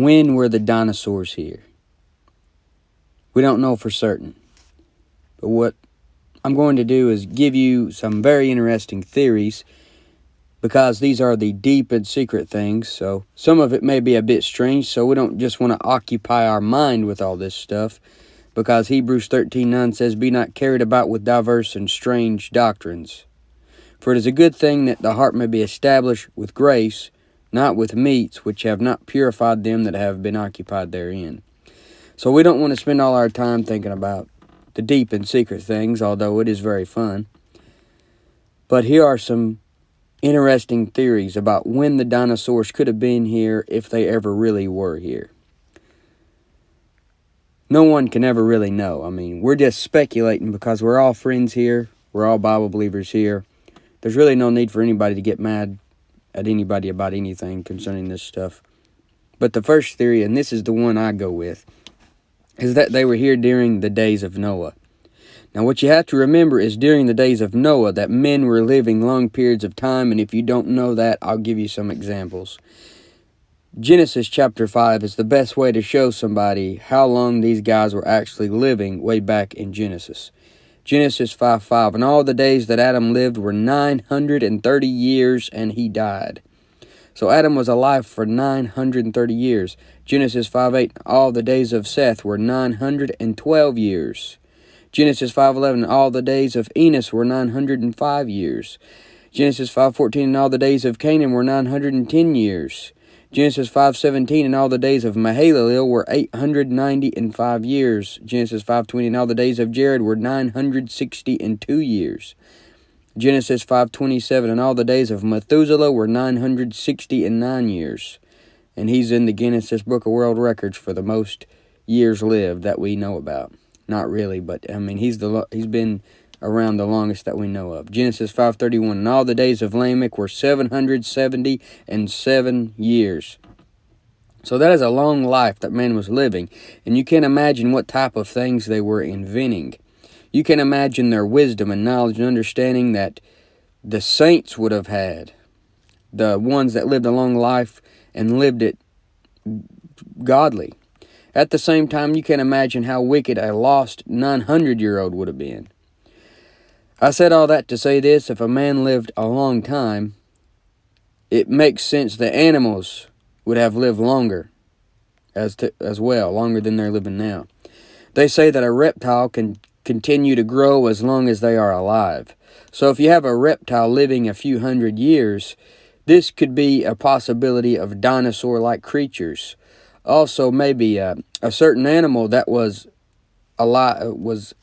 when were the dinosaurs here? We don't know for certain. But what I'm going to do is give you some very interesting theories, because these are the deep and secret things, so some of it may be a bit strange, so we don't just want to occupy our mind with all this stuff, because Hebrews 13:9 says, "Be not carried about with diverse and strange doctrines. For it is a good thing that the heart may be established with grace, not with meats, which have not purified them that have been occupied therein." So we don't want to spend all our time thinking about the deep and secret things, although it is very fun. But here are some interesting theories about when the dinosaurs could have been here, if they ever really were here. No one can ever really know. I mean, we're just speculating because we're all friends here. We're all Bible believers here. There's really no need for anybody to get mad at anybody about anything concerning this stuff. But the first theory, and this is the one I go with, is that they were here during the days of Noah. Now, what you have to remember is during the days of Noah that men were living long periods of time, and if you don't know that, I'll give you some examples. Genesis chapter 5 is the best way to show somebody how long these guys were actually living way back in Genesis. Genesis 5:5, "And all the days that Adam lived were 930 years, and he died." So Adam was alive for 930 years. Genesis 5:8, "All the days of Seth were 912 years." Genesis 5:11, "All the days of Enos were 905 years." Genesis 5:14, "And all the days of Canaan were 910 years." Genesis 5:17, "And all the days of Mahalalel were 895 years." Genesis 5:20, "And all the days of Jared were 962 years." Genesis 5:27, "And all the days of Methuselah were 969 years." And he's in the Guinness Book of World Records for the most years lived that we know about. Not really, but I mean, he's been around the longest that we know of. Genesis 5:31, "And all the days of Lamech were 777 years." So that is a long life that man was living, and you can imagine what type of things they were inventing. You can imagine their wisdom and knowledge and understanding that the saints would have had, the ones that lived a long life and lived it godly. At the same time, you can imagine how wicked a lost 900-year-old would have been. I said all that to say this: if a man lived a long time, it makes sense that animals would have lived longer as well, longer than they're living now. They say that a reptile can continue to grow as long as they are alive. So if you have a reptile living a few hundred years, this could be a possibility of dinosaur-like creatures. Also, maybe a certain animal that was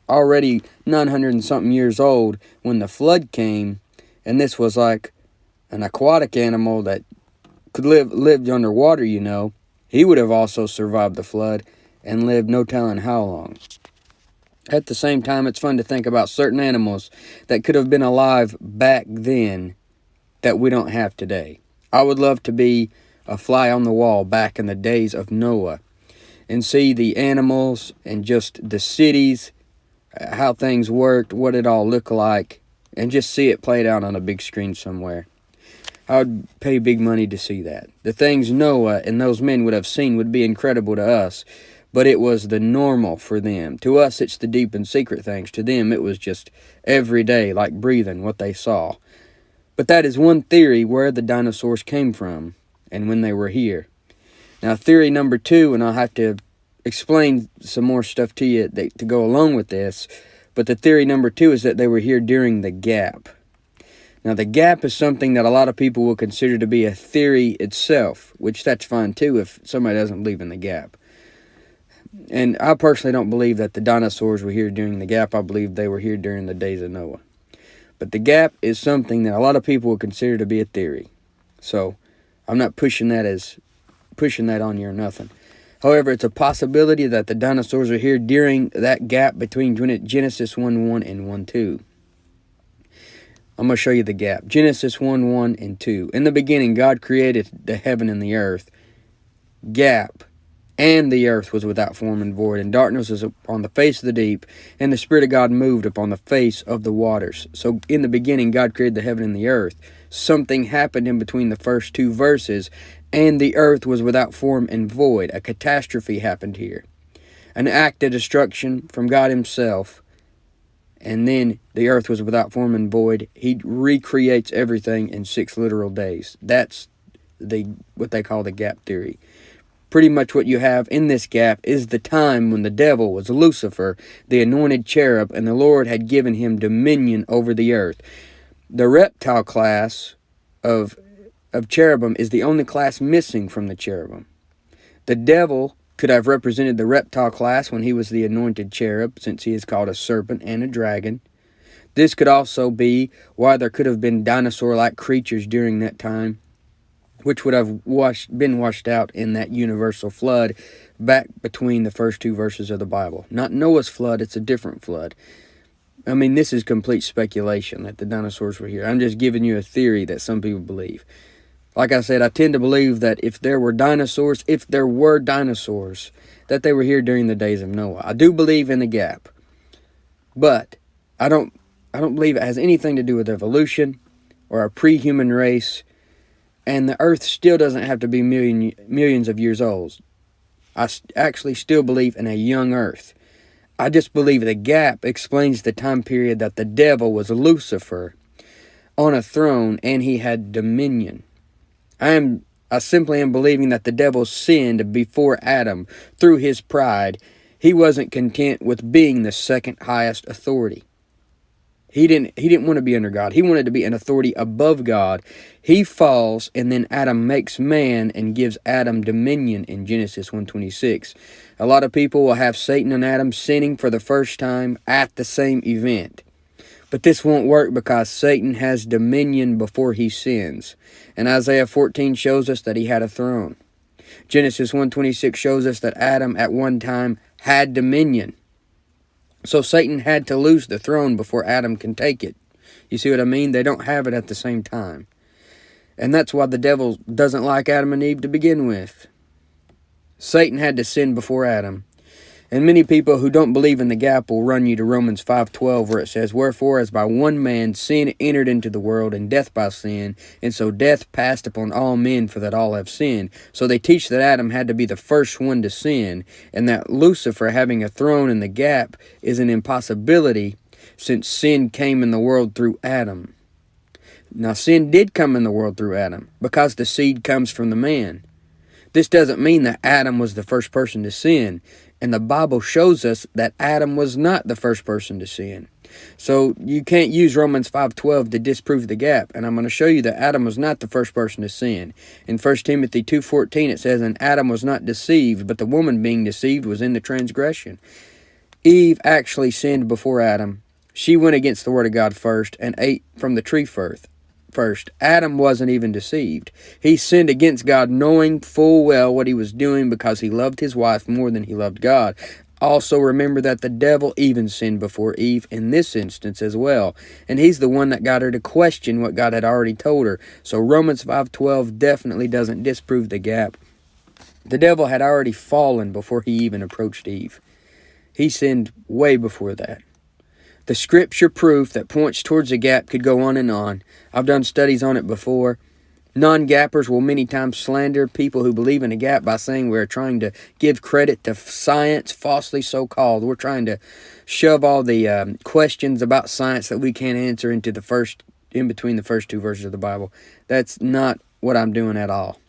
already 900 and something years old when the flood came, and this was like an aquatic animal that could lived underwater. He would have also survived the flood and lived no telling how long. At the same time, it's fun to think about certain animals that could have been alive back then that we don't have today. I would love to be a fly on the wall back in the days of Noah and see the animals and just the cities, how things worked, what it all looked like, and just see it played out on a big screen somewhere. I would pay big money to see that. The things Noah and those men would have seen would be incredible to us, but it was the normal for them. To us, it's the deep and secret things. To them, it was just every day, like breathing, what they saw. But that is one theory where the dinosaurs came from and when they were here. Now, theory number 2, and I'll have to explain some more stuff to you to go along with this, but the theory number 2 is that they were here during the gap. Now, the gap is something that a lot of people will consider to be a theory itself, which that's fine too if somebody doesn't believe in the gap. And I personally don't believe that the dinosaurs were here during the gap. I believe they were here during the days of Noah. But the gap is something that a lot of people will consider to be a theory. So I'm not pushing that on you or nothing. However, it's a possibility that the dinosaurs are here during that gap between Genesis 1:1 and 1:2. I'm going to show you the gap. Genesis 1:1 and 2. In the beginning, God created the heaven and the earth. Gap. And the earth was without form and void, and darkness was upon the face of the deep, and the Spirit of God moved upon the face of the waters. So in the beginning, God created the heaven and the earth. something happened in between the first two verses, and the earth was without form and void. A catastrophe happened here. An act of destruction from God himself. And then the earth was without form and void. He recreates everything in 6 literal days. That's what they call the gap theory. Pretty much what you have in this gap is the time when the devil was Lucifer, the anointed cherub, and the Lord had given him dominion over the earth. The reptile class of cherubim is the only class missing from the cherubim. The devil could have represented the reptile class when he was the anointed cherub, since he is called a serpent and a dragon. This could also be why there could have been dinosaur-like creatures during that time, which would have been washed out in that universal flood back between the first 2 verses of the Bible. Not Noah's flood, it's a different flood. I mean, this is complete speculation that the dinosaurs were here. I'm just giving you a theory that some people believe. Like I said, I tend to believe that if there were dinosaurs, that they were here during the days of Noah. I do believe in the gap. But I don't believe it has anything to do with evolution or a pre-human race. And the earth still doesn't have to be millions of years old. I actually still believe in a young earth. I just believe the gap explains the time period that the devil was Lucifer on a throne and he had dominion. I simply am believing that the devil sinned before Adam through his pride. He wasn't content with being the second highest authority. He didn't want to be under God. He wanted to be an authority above God. He falls, and then Adam makes man and gives Adam dominion in Genesis 1:26. A lot of people will have Satan and Adam sinning for the first time at the same event. But this won't work because Satan has dominion before he sins. And Isaiah 14 shows us that he had a throne. Genesis 1:26 shows us that Adam at one time had dominion. So Satan had to lose the throne before Adam can take it. You see what I mean? They don't have it at the same time. And that's why the devil doesn't like Adam and Eve to begin with. Satan had to sin before Adam. And many people who don't believe in the gap will run you to Romans 5:12, where it says, "Wherefore, as by one man sin entered into the world, and death by sin, and so death passed upon all men, for that all have sinned." So they teach that Adam had to be the first one to sin, and that Lucifer having a throne in the gap is an impossibility, since sin came in the world through Adam. Now, sin did come in the world through Adam, because the seed comes from the man. This doesn't mean that Adam was the first person to sin. And the Bible shows us that Adam was not the first person to sin. So you can't use Romans 5:12 to disprove the gap. And I'm going to show you that Adam was not the first person to sin. In 1 Timothy 2:14 it says, "And Adam was not deceived, but the woman being deceived was in the transgression." Eve actually sinned before Adam. She went against the word of God first and ate from the tree first. Adam wasn't even deceived. He sinned against God knowing full well what he was doing because he loved his wife more than he loved God. Also remember that the devil even sinned before Eve in this instance as well. And he's the one that got her to question what God had already told her. So Romans 5:12 definitely doesn't disprove the gap. The devil had already fallen before he even approached Eve. He sinned way before that. The scripture proof that points towards the gap could go on and on. I've done studies on it before. Non-gappers will many times slander people who believe in a gap by saying we're trying to give credit to science, falsely so-called. We're trying to shove all the questions about science that we can't answer in between the first 2 verses of the Bible. That's not what I'm doing at all.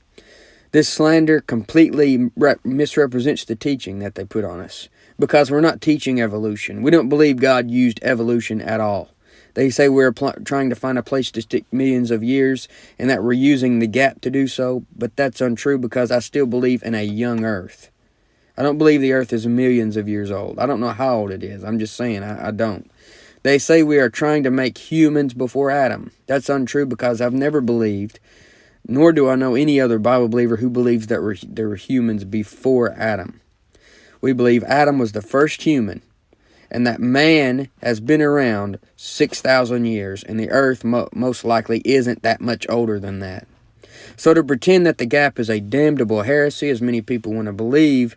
This slander completely misrepresents the teaching that they put on us. Because we're not teaching evolution. We don't believe God used evolution at all. They say we're trying to find a place to stick millions of years and that we're using the gap to do so, but that's untrue because I still believe in a young earth. I don't believe the earth is millions of years old. I don't know how old it is. I'm just saying I don't. They say we are trying to make humans before Adam. That's untrue because I've never believed, nor do I know any other Bible believer who believes that there were humans before Adam. We believe Adam was the first human, and that man has been around 6,000 years, and the earth most likely isn't that much older than that. So to pretend that the gap is a damnable heresy, as many people want to believe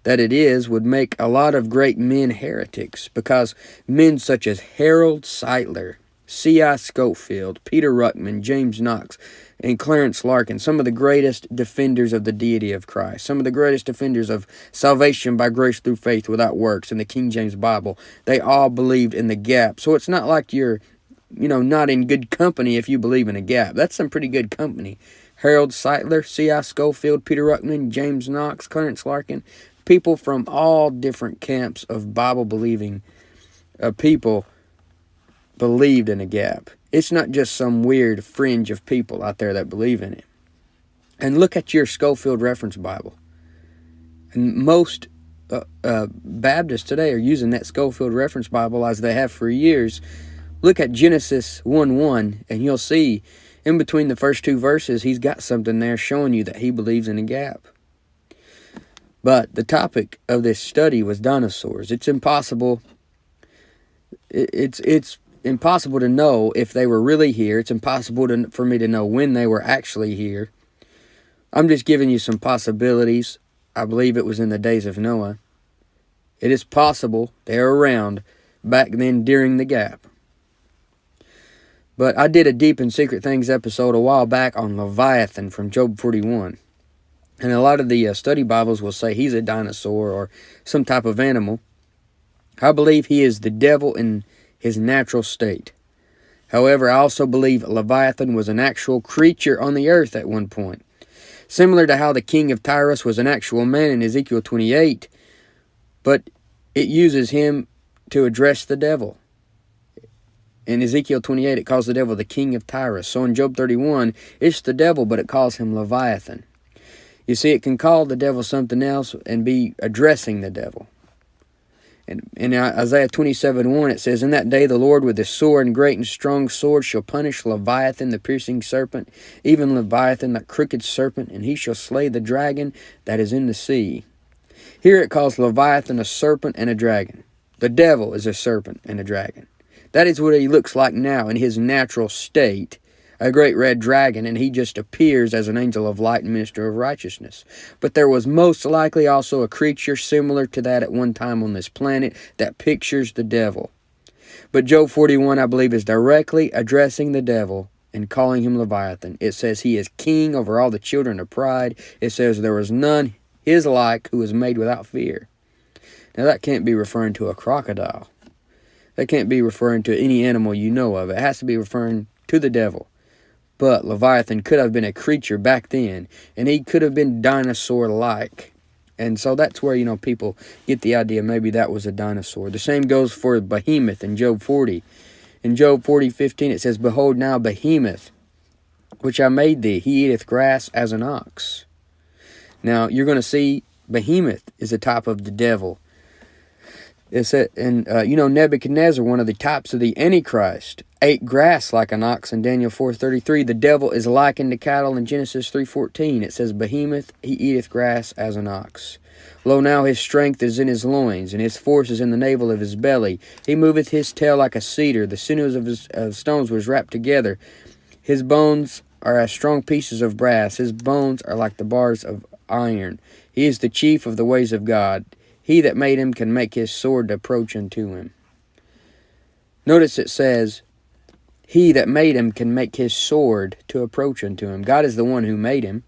that it is, would make a lot of great men heretics, because men such as Sightler, C.I. Scofield, Peter Ruckman, James Knox, and Clarence Larkin, some of the greatest defenders of the deity of Christ, some of the greatest defenders of salvation by grace through faith without works in the King James Bible, they all believed in the gap. So it's not like you're, not in good company if you believe in a gap. That's some pretty good company. Harold Sightler, C.I. Scofield, Peter Ruckman, James Knox, Clarence Larkin, people from all different camps of Bible-believing people believed in a gap. It's not just some weird fringe of people out there that believe in it. And look at your Scofield Reference Bible. And most Baptists today are using that Scofield Reference Bible as they have for years. Look at Genesis 1:1, and you'll see in between the first two verses, he's got something there showing you that he believes in a gap. But the topic of this study was dinosaurs. It's impossible. It's impossible to know if they were really here. It's impossible for me to know when they were actually here. I'm just giving you some possibilities. I believe it was in the days of Noah. It is possible they were around back then during the gap. But I did a Deep and Secret Things episode a while back on Leviathan from Job 41. And a lot of the study Bibles will say he's a dinosaur or some type of animal. I believe he is the devil in his natural state. However, I also believe Leviathan was an actual creature on the earth at one point. Similar to how the king of Tyrus was an actual man in Ezekiel 28. But it uses him to address the devil. In Ezekiel 28, it calls the devil the king of Tyrus. So in Job 31, it's the devil, but it calls him Leviathan. You see, it can call the devil something else and be addressing the devil. And in Isaiah 27:1, it says, "In that day the Lord with his sword and great and strong sword shall punish Leviathan, the piercing serpent, even Leviathan, that crooked serpent, and he shall slay the dragon that is in the sea." Here it calls Leviathan a serpent and a dragon. The devil is a serpent and a dragon. That is what he looks like now in his natural state, a great red dragon, and he just appears as an angel of light and minister of righteousness. But there was most likely also a creature similar to that at one time on this planet that pictures the devil. But Job 41, I believe, is directly addressing the devil and calling him Leviathan. It says he is king over all the children of pride. It says there was none his like who was made without fear. Now that can't be referring to a crocodile. That can't be referring to any animal you know of. It has to be referring to the devil. But Leviathan could have been a creature back then, and he could have been dinosaur-like. And so that's where, people get the idea maybe that was a dinosaur. The same goes for Behemoth in Job 40. In Job 40:15 it says, "Behold now Behemoth, which I made thee, he eateth grass as an ox." Now you're going to see Behemoth is a type of the devil. It said, and Nebuchadnezzar, one of the types of the Antichrist, ate grass like an ox in Daniel 4:33. The devil is likened to cattle in Genesis 3:14. It says, "Behemoth, he eateth grass as an ox. Lo, now his strength is in his loins, and his force is in the navel of his belly. He moveth his tail like a cedar. The sinews of his stones was wrapped together. His bones are as strong pieces of brass. His bones are like the bars of iron. He is the chief of the ways of God. He that made him can make his sword to approach unto him." Notice it says, he that made him can make his sword to approach unto him. God is the one who made him,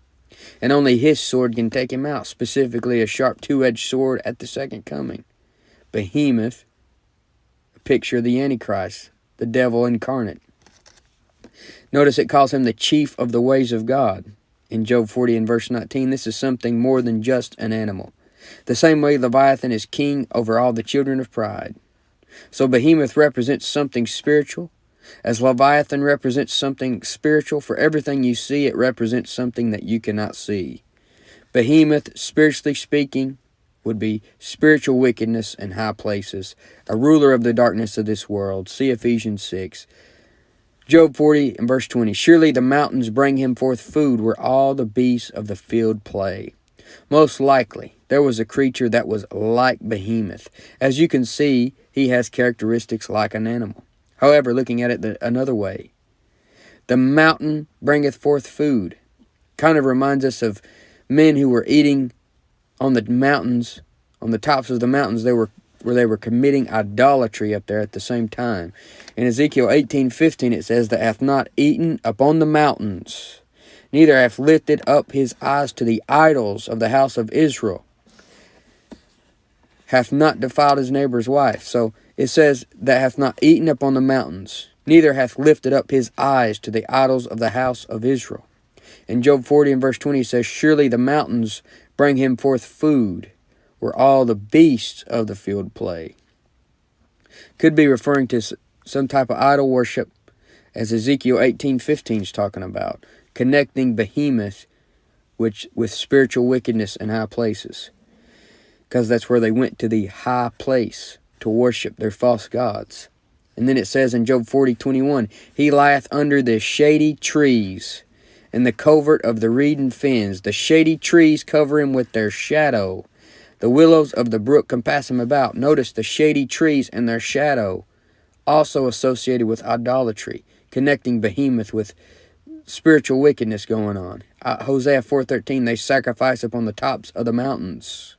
and only his sword can take him out, specifically a sharp two-edged sword at the second coming. Behemoth, a picture of the Antichrist, the devil incarnate. Notice it calls him the chief of the ways of God. In Job 40 and verse 19, this is something more than just an animal. The same way Leviathan is king over all the children of pride. So Behemoth represents something spiritual, as Leviathan represents something spiritual. For everything you see, it represents something that you cannot see. Behemoth, spiritually speaking, would be spiritual wickedness in high places, a ruler of the darkness of this world. See Ephesians 6. Job 40 and verse 20, "Surely the mountains bring him forth food where all the beasts of the field play." Most likely, there was a creature that was like Behemoth. As you can see, he has characteristics like an animal. However, looking at it another way, the mountain bringeth forth food. Kind of reminds us of men who were eating on the mountains, on the tops of the mountains. They were where they were committing idolatry up there at the same time. In Ezekiel 18:15 it says, that hath not eaten upon the mountains, neither hath lifted up his eyes to the idols of the house of Israel, hath not defiled his neighbor's wife. So it says, that hath not eaten upon the mountains, neither hath lifted up his eyes to the idols of the house of Israel. In Job 40 and verse 20 it says, surely the mountains bring him forth food, where all the beasts of the field play. Could be referring to some type of idol worship, as Ezekiel 18:15 is talking about, connecting Behemoth with spiritual wickedness in high places, because that's where they went to the high place to worship their false gods. And then it says in Job 40:21, he lieth under the shady trees, in the covert of the reed and fens. The shady trees cover him with their shadow. The willows of the brook compass him about. Notice the shady trees and their shadow, also associated with idolatry, connecting Behemoth with spiritual wickedness going on. Hosea 4:13, they sacrifice upon the tops of the mountains.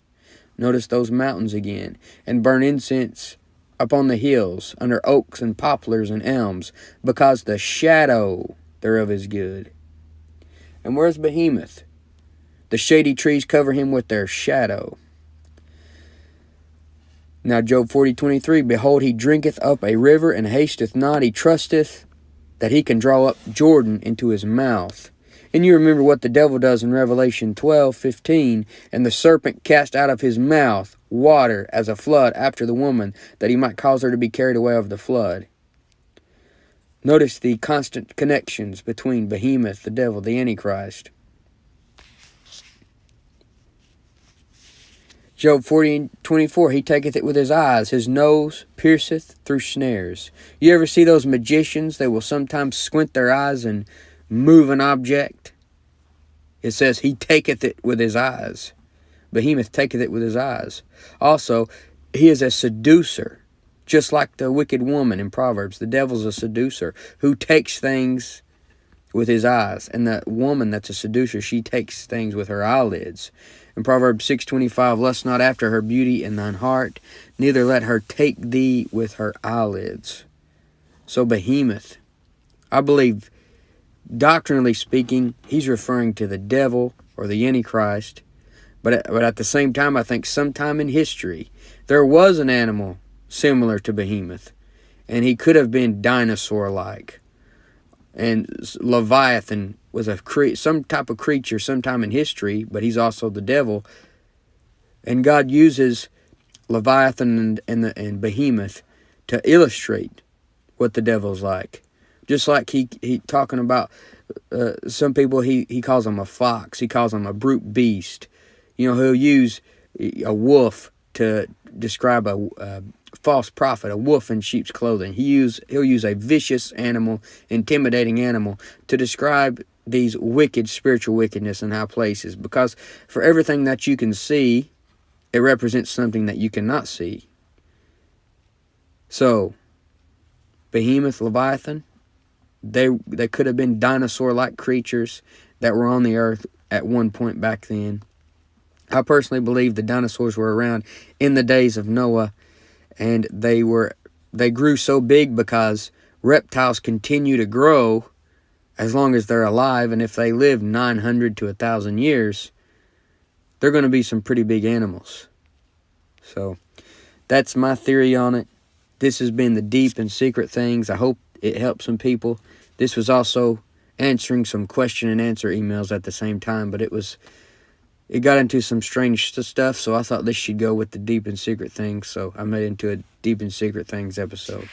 Notice those mountains again. And burn incense upon the hills, under oaks and poplars and elms, because the shadow thereof is good. And where's Behemoth? The shady trees cover him with their shadow. Now Job 40:23, behold, he drinketh up a river and hasteth not. He trusteth that he can draw up Jordan into his mouth. And you remember what the devil does in Revelation 12:15, and the serpent cast out of his mouth water as a flood after the woman, that he might cause her to be carried away of the flood. Notice the constant connections between Behemoth, the devil, the Antichrist. Job 40:24, he taketh it with his eyes, his nose pierceth through snares. You ever see those magicians? They will sometimes squint their eyes and move an object. It says he taketh it with his eyes. Behemoth taketh it with his eyes. Also, he is a seducer, just like the wicked woman in Proverbs. The devil's a seducer who takes things with his eyes. And the woman that's a seducer, she takes things with her eyelids. In Proverbs 6:25, lust not after her beauty in thine heart, neither let her take thee with her eyelids. So Behemoth, I believe, doctrinally speaking, he's referring to the devil or the Antichrist. But at the same time, I think sometime in history, there was an animal similar to Behemoth, and he could have been dinosaur-like. And Leviathan was some type of creature sometime in history, but he's also the devil. And God uses Leviathan and Behemoth to illustrate what the devil's like. Just like he talking about some people, he calls them a fox. He calls them a brute beast. You know, he'll use a wolf to describe a false prophet, a wolf in sheep's clothing. He'll use a vicious animal, intimidating animal, to describe these wicked spiritual wickedness in high places. Because for everything that you can see, it represents something that you cannot see. So, Behemoth, Leviathan, they could have been dinosaur-like creatures that were on the earth at one point back then. I personally believe the dinosaurs were around in the days of Noah, and they grew so big because reptiles continue to grow as long as they're alive, and if they live 900 to 1,000 years, they're going to be some pretty big animals. So, that's my theory on it. This has been the deep and secret things. I hope it helps some people. This was also answering some question and answer emails at the same time, but it got into some strange stuff, so I thought this should go with the deep and secret things, so I made it into a deep and secret things episode.